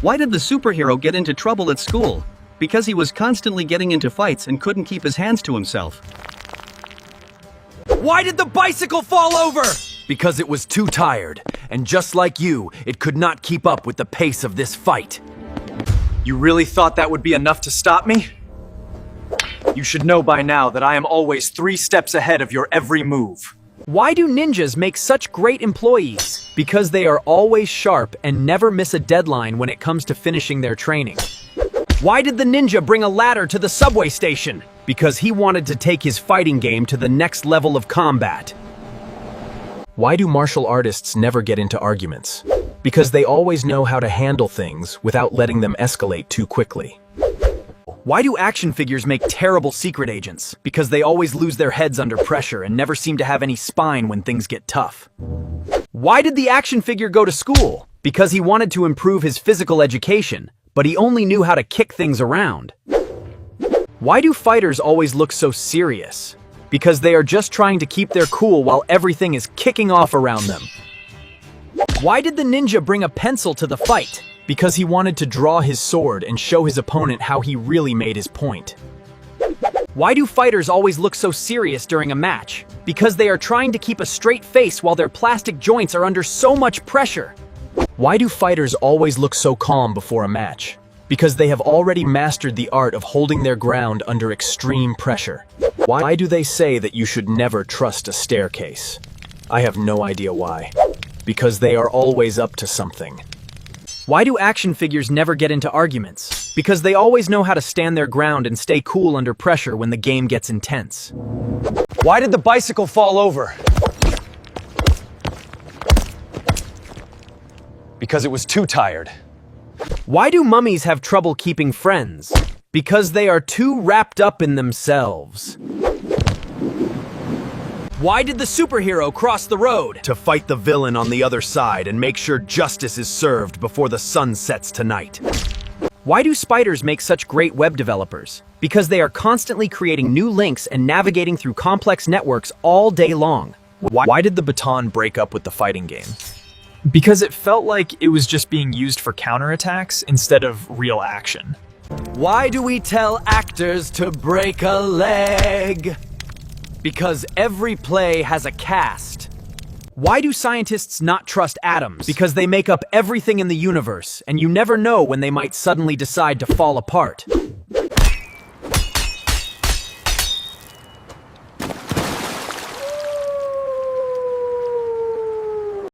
Why did the superhero get into trouble at school? Because he was constantly getting into fights and couldn't keep his hands to himself. Why did the bicycle fall over? Because it was too tired, and just like you, it could not keep up with the pace of this fight. You really thought that would be enough to stop me? You should know by now that I am always 3 steps ahead of your every move. Why do ninjas make such great employees? Because they are always sharp and never miss a deadline when it comes to finishing their training. Why did the ninja bring a ladder to the subway station? Because he wanted to take his fighting game to the next level of combat. Why do martial artists never get into arguments? Because they always know how to handle things without letting them escalate too quickly. Why do action figures make terrible secret agents? Because they always lose their heads under pressure and never seem to have any spine when things get tough. Why did the action figure go to school? Because he wanted to improve his physical education, but he only knew how to kick things around. Why do fighters always look so serious? Because they are just trying to keep their cool while everything is kicking off around them. Why did the ninja bring a pencil to the fight? Because he wanted to draw his sword and show his opponent how he really made his point. Why do fighters always look so serious during a match? Because they are trying to keep a straight face while their plastic joints are under so much pressure. Why do fighters always look so calm before a match? Because they have already mastered the art of holding their ground under extreme pressure. Why do they say that you should never trust a staircase? I have no idea why. Because they are always up to something. Why do action figures never get into arguments? Because they always know how to stand their ground and stay cool under pressure when the game gets intense. Why did the bicycle fall over? Because it was too tired. Why do mummies have trouble keeping friends? Because they are too wrapped up in themselves. Why did the superhero cross the road? To fight the villain on the other side and make sure justice is served before the sun sets tonight. Why do spiders make such great web developers? Because they are constantly creating new links and navigating through complex networks all day long. Why did the baton break up with the fighting game? Because it felt like it was just being used for counterattacks instead of real action. Why do we tell actors to break a leg? Because every play has a cast. Why do scientists not trust atoms? Because they make up everything in the universe, and you never know when they might suddenly decide to fall apart.